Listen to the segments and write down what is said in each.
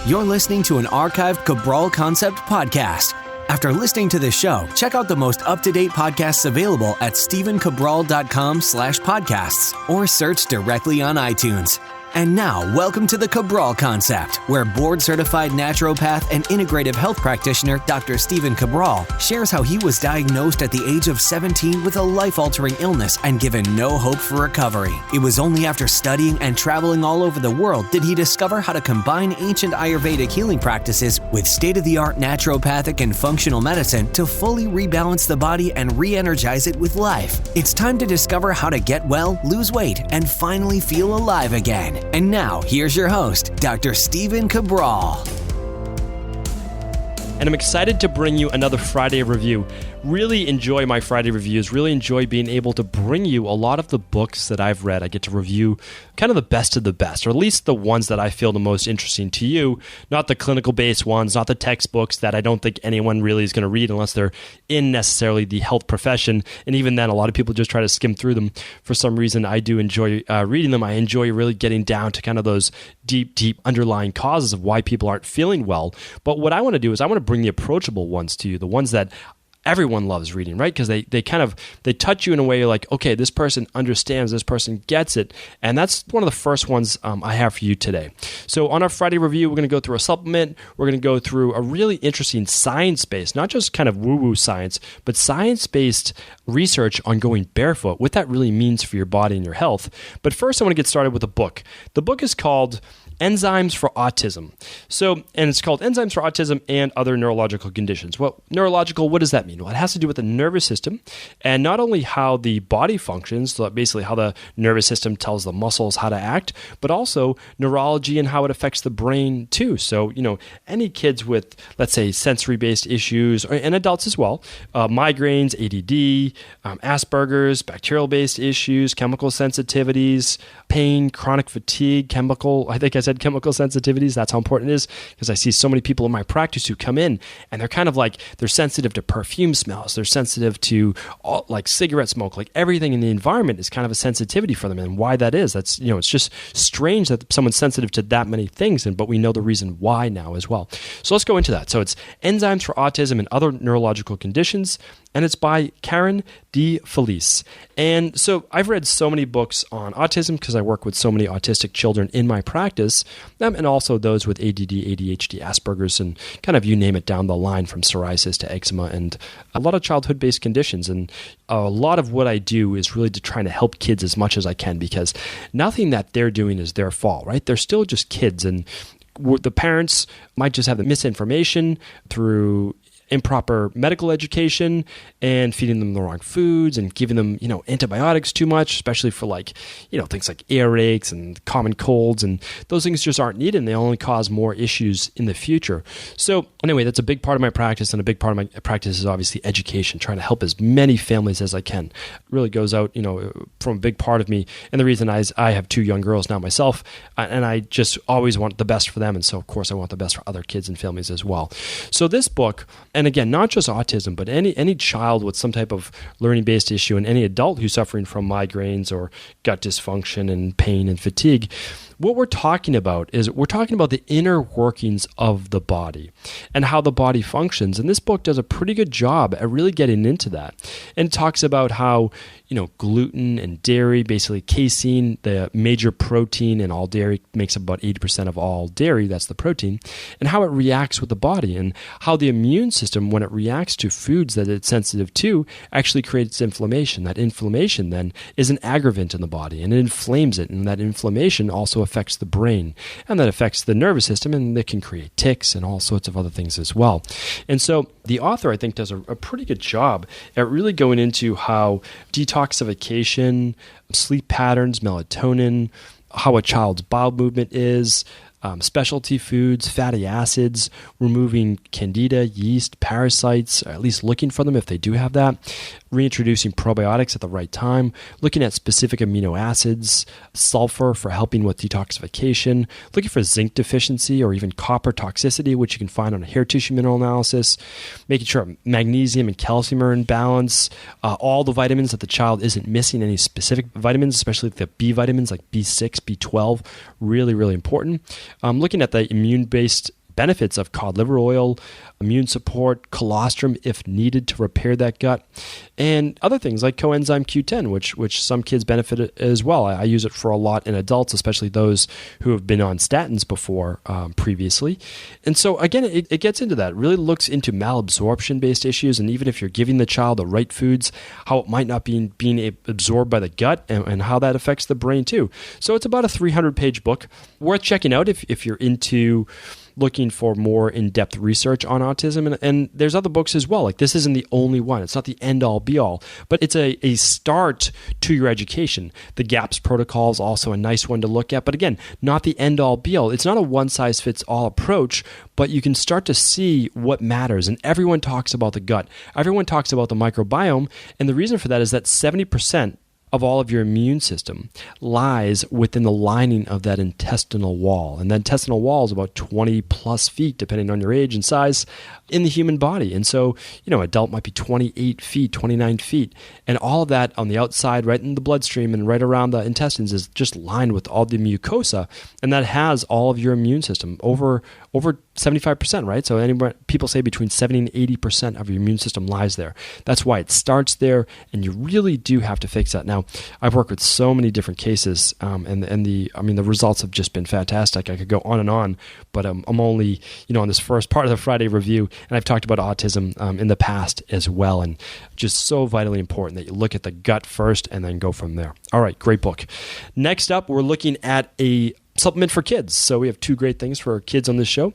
You're listening to an archived Cabral Concept podcast. After listening to this show, check out the most up-to-date podcasts available at stephencabral.com/podcasts or search directly on iTunes. And now, welcome to the Cabral Concept, where board-certified naturopath and integrative health practitioner Dr. Stephen Cabral shares how he was diagnosed at the age of 17 with a life-altering illness and given no hope for recovery. It was only after studying and traveling all over the world did he discover how to combine ancient Ayurvedic healing practices with state-of-the-art naturopathic and functional medicine to fully rebalance the body and re-energize it with life. It's time to discover how to get well, lose weight, and finally feel alive again. And now, here's your host, Dr. Stephen Cabral. And I'm excited to bring you another Friday review. Really enjoy my Friday reviews, really enjoy being able to bring you a lot of the books that I've read. I get to review kind of the best of the best, or at least the ones that I feel the most interesting to you, not the clinical-based ones, not the textbooks that I don't think anyone really is going to read unless they're in necessarily the health profession. And even then, a lot of people just try to skim through them. For some reason, I do enjoy reading them. I enjoy really getting down to kind of those deep underlying causes of why people aren't feeling well. But what I want to do is I want to bring the approachable ones to you, the ones that everyone loves reading, right? Because they touch you in a way you're like, okay, this person understands, this person gets it. And that's one of the first ones I have for you today. So on our Friday review, we're going to go through a supplement. We're going to go through a really interesting science-based, not just kind of woo-woo science, but science-based research on going barefoot, what that really means for your body and your health. But first, I want to get started with a book. The book is called Enzymes for Autism. And it's called Enzymes for Autism and Other Neurological Conditions. Well, neurological, what does that mean? Well, it has to do with the nervous system and not only how the body functions, so basically how the nervous system tells the muscles how to act, but also neurology and how it affects the brain too. So, any kids with, let's say, sensory-based issues, and adults as well, migraines, ADD, Asperger's, bacterial-based issues, chemical sensitivities, pain, chronic fatigue, chemical sensitivities. That's how important it is, because I see so many people in my practice who come in and they're kind of like, they're sensitive to perfume smells. They're sensitive to like cigarette smoke, like everything in the environment is kind of a sensitivity for them. And why that is, that's, it's just strange that someone's sensitive to that many things. But we know the reason why now as well. So let's go into that. So it's Enzymes for Autism and Other Neurological Conditions, and it's by Karen D. Felice. And so I've read so many books on autism because I work with so many autistic children in my practice, and also those with ADD, ADHD, Asperger's, and kind of you name it down the line, from psoriasis to eczema and a lot of childhood-based conditions. And a lot of what I do is really to try to help kids as much as I can, because nothing that they're doing is their fault, right? They're still just kids, and the parents might just have the misinformation through improper medical education and feeding them the wrong foods and giving them, antibiotics too much, especially for things like earaches and common colds, and those things just aren't needed, and they only cause more issues in the future. So anyway, that's a big part of my practice, and a big part of my practice is obviously education, trying to help as many families as I can. It really goes out, from a big part of me. And the reason I have 2 young girls now myself, and I just always want the best for them. And so of course I want the best for other kids and families as well. So this book, and again, not just autism, but any child with some type of learning-based issue, and any adult who's suffering from migraines or gut dysfunction and pain and fatigue, what we're talking about is the inner workings of the body and how the body functions. And this book does a pretty good job at really getting into that. And it talks about how, gluten and dairy, basically casein, the major protein in all dairy, makes up about 80% of all dairy, that's the protein, and how it reacts with the body, and how the immune system, when it reacts to foods that it's sensitive to, actually creates inflammation. That inflammation then is an aggravant in the body, and it inflames it, and that inflammation also affects the brain, and that affects the nervous system, and it can create tics and all sorts of other things as well. And so the author, I think, does a pretty good job at really going into how detoxification, sleep patterns, melatonin, how a child's bowel movement is, specialty foods, fatty acids, removing candida, yeast, parasites, or at least looking for them if they do have that, reintroducing probiotics at the right time, looking at specific amino acids, sulfur for helping with detoxification, looking for zinc deficiency or even copper toxicity, which you can find on a hair tissue mineral analysis, making sure magnesium and calcium are in balance, all the vitamins that the child isn't missing, any specific vitamins, especially the B vitamins like B6, B12, really, really important. looking at the immune-based benefits of cod liver oil, immune support, colostrum if needed to repair that gut, and other things like coenzyme Q10, which some kids benefit as well. I use it for a lot in adults, especially those who have been on statins before previously. And so again, it gets into that. It really looks into malabsorption-based issues, and even if you're giving the child the right foods, how it might not be being absorbed by the gut and how that affects the brain too. So it's about a 300-page book. Worth checking out if you're into looking for more in-depth research on autism. And there's other books as well. Like, this isn't the only one. It's not the end-all, be-all, but it's a start to your education. The GAPS protocol is also a nice one to look at. But again, not the end-all, be-all. It's not a one-size-fits-all approach, but you can start to see what matters. And everyone talks about the gut. Everyone talks about the microbiome. And the reason for that is that 70% of all of your immune system lies within the lining of that intestinal wall. And that intestinal wall is about 20 plus feet, depending on your age and size, in the human body. And so, adult might be 28 feet, 29 feet. And all of that on the outside, right in the bloodstream and right around the intestines, is just lined with all the mucosa. And that has all of your immune system, over 75%, right? So people say between 70 and 80% of your immune system lies there. That's why it starts there, and you really do have to fix that. Now, I've worked with so many different cases, and the results have just been fantastic. I could go on, but I'm only, on this first part of the Friday review, and I've talked about autism in the past as well, and just so vitally important that you look at the gut first and then go from there. All right, great book. Next up, we're looking at a supplement for kids. So we have two great things for kids on this show.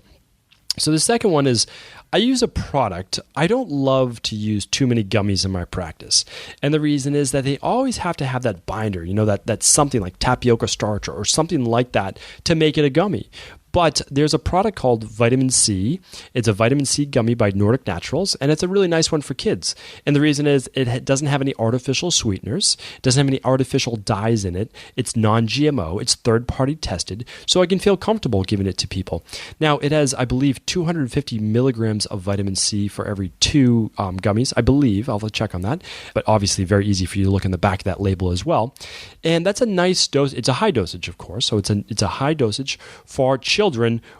So the second one is, I use a product. I don't love to use too many gummies in my practice. And the reason is that they always have to have that binder, that's something like tapioca starch or something like that to make it a gummy. But there's a product called Vitamin C. It's a vitamin C gummy by Nordic Naturals, and it's a really nice one for kids. And the reason is it doesn't have any artificial sweeteners, it doesn't have any artificial dyes in it. It's non-GMO, it's third-party tested, so I can feel comfortable giving it to people. Now, it has, I believe, 250 milligrams of vitamin C for every 2 gummies, I believe. I'll have to check on that. But obviously, very easy for you to look in the back of that label as well. And that's a nice dose. It's a high dosage, of course, so it's a high dosage for children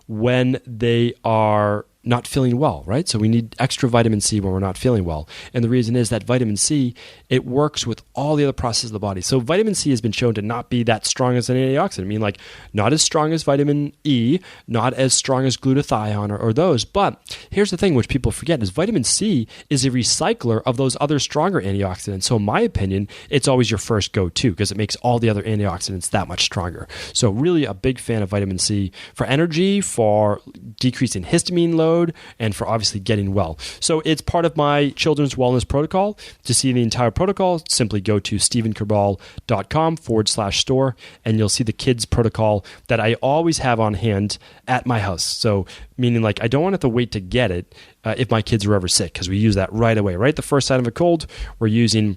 when they are not feeling well, right? So we need extra vitamin C when we're not feeling well. And the reason is that vitamin C, it works with all the other processes of the body. So vitamin C has been shown to not be that strong as an antioxidant. I mean, like, not as strong as vitamin E, not as strong as glutathione or those. But here's the thing, which people forget, is vitamin C is a recycler of those other stronger antioxidants. So in my opinion, it's always your first go-to because it makes all the other antioxidants that much stronger. So really a big fan of vitamin C for energy, for decreasing histamine load, and for obviously getting well. So it's part of my children's wellness protocol. To see the entire protocol, simply go to stevencabral.com/store, and you'll see the kids protocol that I always have on hand at my house. So meaning, like, I don't want to have to wait to get it if my kids are ever sick, because we use that right away, right? The first sign of a cold, we're using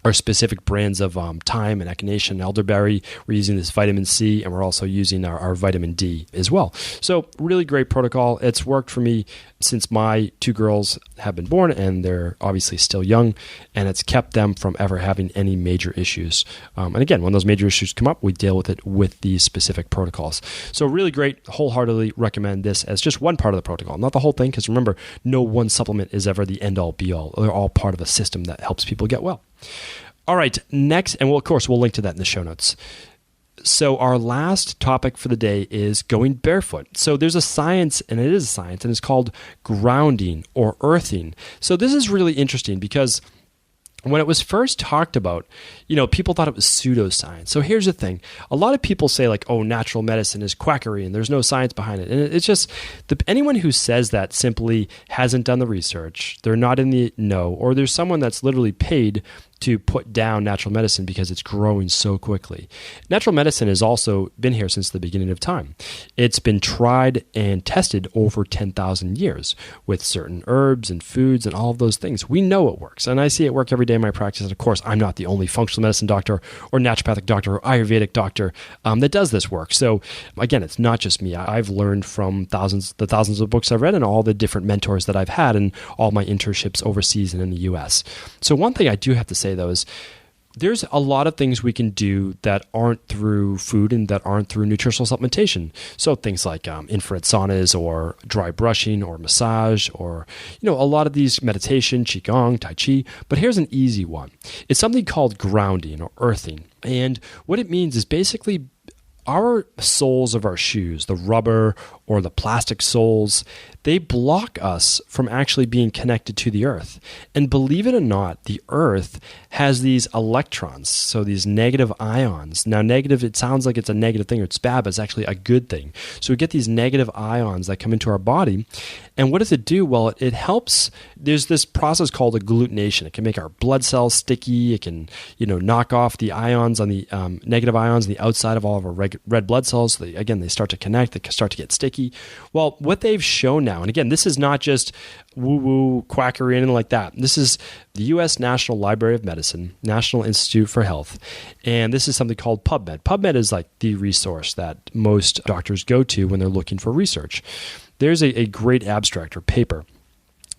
our specific brands of thyme and echinacea and elderberry. We're using this vitamin C, and we're also using our vitamin D as well. So really great protocol. It's worked for me since my 2 girls have been born, and they're obviously still young, and it's kept them from ever having any major issues. And again, when those major issues come up, we deal with it with these specific protocols. So really great. Wholeheartedly recommend this as just one part of the protocol, not the whole thing, because remember, no one supplement is ever the end-all, be-all. They're all part of a system that helps people get well. All right, next, and of course, we'll link to that in the show notes. So our last topic for the day is going barefoot. So there's a science, and it is a science, and it's called grounding or earthing. So this is really interesting because when it was first talked about, people thought it was pseudoscience. So here's the thing. A lot of people say, like, oh, natural medicine is quackery and there's no science behind it. And it's just, anyone who says that simply hasn't done the research. They're not in the know, or there's someone that's literally paid to put down natural medicine because it's growing so quickly. Natural medicine has also been here since the beginning of time. It's been tried and tested over 10,000 years with certain herbs and foods and all of those things. We know it works, and I see it work every day in my practice. And of course, I'm not the only functional medicine doctor or naturopathic doctor or Ayurvedic doctor that does this work. So again, it's not just me. I've learned from thousands of books I've read and all the different mentors that I've had and all my internships overseas and in the US. So one thing I do have to say, though, is there's a lot of things we can do that aren't through food and that aren't through nutritional supplementation. So things like infrared saunas or dry brushing or massage or, a lot of these meditation, qigong, tai chi. But here's an easy one. It's something called grounding or earthing. And what it means is basically our soles of our shoes, the rubber or the plastic soles, they block us from actually being connected to the earth. And believe it or not, the earth has these electrons, so these negative ions. Now, negative, it sounds like it's a negative thing or it's bad, but it's actually a good thing. So we get these negative ions that come into our body. And what does it do? Well, it helps. There's this process called agglutination. It can make our blood cells sticky. It can, knock off the ions on the negative ions on the outside of all of our red blood cells. So they start to connect. They start to get sticky. Well, what they've shown now, and again, this is not just woo-woo, quackery, anything like that. This is the U.S. National Library of Medicine, National Institute for Health, and this is something called PubMed. PubMed is like the resource that most doctors go to when they're looking for research. There's a great abstract or paper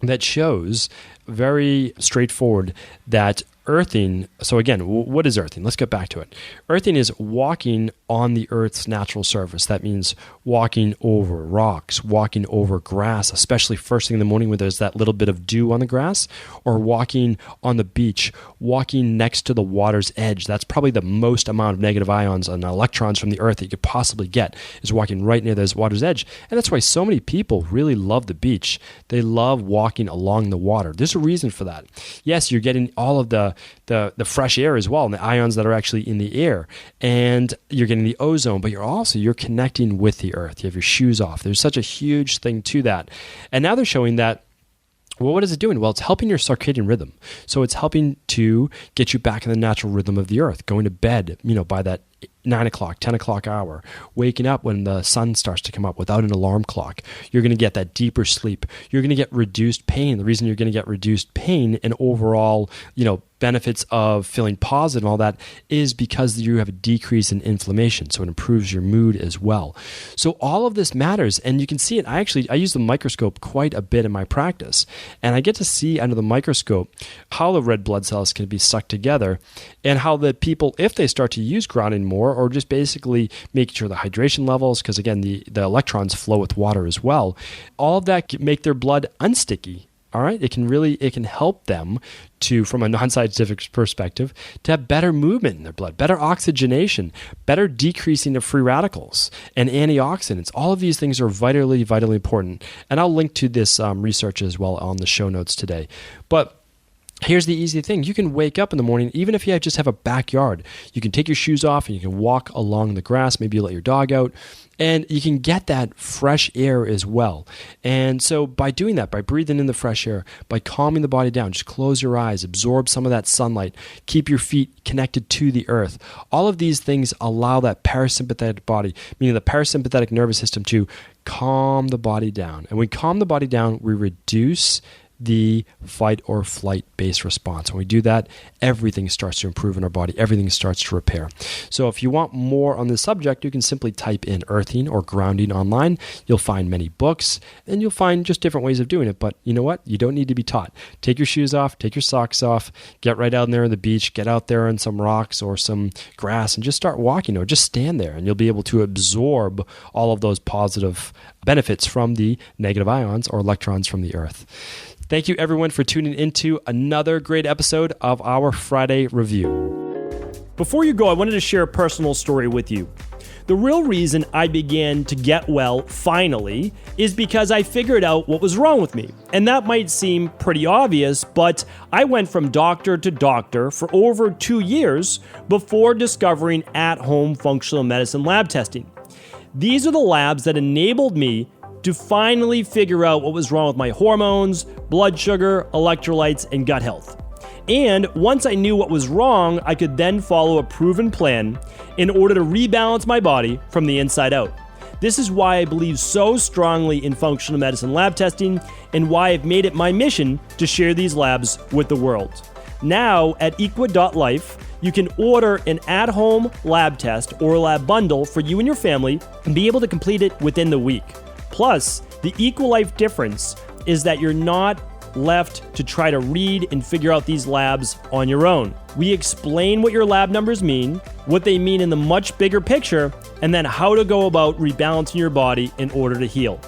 that shows very straightforward that earthing, so again, what is earthing? Let's get back to it. Earthing is walking on the earth's natural surface. That means walking over rocks, walking over grass, especially first thing in the morning when there's that little bit of dew on the grass, or walking on the beach, walking next to the water's edge. That's probably the most amount of negative ions and electrons from the earth that you could possibly get, is walking right near this water's edge. And that's why so many people really love the beach. They love walking along the water. There's a reason for that. Yes, you're getting all of the fresh air as well, and the ions that are actually in the air, and you're getting the ozone, but you're connecting with the earth. You have your shoes off. There's such a huge thing to that. And now they're showing that, well, what is it doing? Well, it's helping your circadian rhythm. So it's helping to get you back in the natural rhythm of the earth, going to bed, by that 9 o'clock, 10 o'clock hour, waking up when the sun starts to come up without an alarm clock. You're going to get that deeper sleep. You're going to get reduced pain. The reason you're going to get reduced pain and overall, benefits of feeling positive and all that is because you have a decrease in inflammation. So it improves your mood as well. So all of this matters, and you can see it. I use the microscope quite a bit in my practice, and I get to see under the microscope how the red blood cells can be stuck together and how the people, if they start to use grounding more or just basically making sure the hydration levels, because again, the electrons flow with water as well, all of that can make their blood unsticky. All right, it can help them to, from a non-scientific perspective, to have better movement in their blood, better oxygenation, better decreasing of free radicals and antioxidants. All of these things are vitally, vitally important. And I'll link to this research as well on the show notes today. But here's the easy thing. You can wake up in the morning, even if you just have a backyard. You can take your shoes off and you can walk along the grass. Maybe you let your dog out. And you can get that fresh air as well. And so by doing that, by breathing in the fresh air, by calming the body down, just close your eyes, absorb some of that sunlight, keep your feet connected to the earth. All of these things allow that parasympathetic body, meaning the parasympathetic nervous system, to calm the body down. And when we calm the body down, we reduce the fight or flight based response. When we do that, everything starts to improve in our body. Everything starts to repair. So if you want more on this subject, you can simply type in earthing or grounding online. You'll find many books and you'll find just different ways of doing it. But you know what? You don't need to be taught. Take your shoes off, take your socks off, get right out there on the beach, get out there on some rocks or some grass and just start walking or just stand there and you'll be able to absorb all of those positive benefits from the negative ions or electrons from the earth. Thank you, everyone, for tuning into another great episode of our Friday Review. Before you go, I wanted to share a personal story with you. The real reason I began to get well, finally, is because I figured out what was wrong with me. And that might seem pretty obvious, but I went from doctor to doctor for over 2 years before discovering at-home functional medicine lab testing. These are the labs that enabled me to finally figure out what was wrong with my hormones, blood sugar, electrolytes, and gut health. And once I knew what was wrong, I could then follow a proven plan in order to rebalance my body from the inside out. This is why I believe so strongly in functional medicine lab testing and why I've made it my mission to share these labs with the world. Now at equa.life, you can order an at-home lab test or lab bundle for you and your family and be able to complete it within the week. Plus, the EquaLife difference is that you're not left to try to read and figure out these labs on your own. We explain what your lab numbers mean, what they mean in the much bigger picture, and then how to go about rebalancing your body in order to heal.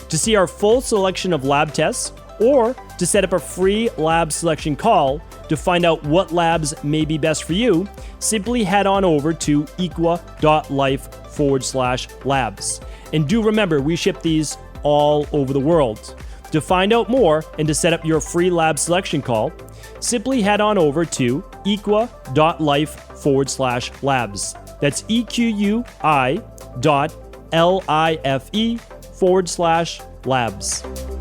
To see our full selection of lab tests, or to set up a free lab selection call to find out what labs may be best for you, simply head on over to equa.life/labs. And do remember, we ship these all over the world. To find out more and to set up your free lab selection call, simply head on over to equa.life/labs. That's EQUI.LIFE/labs.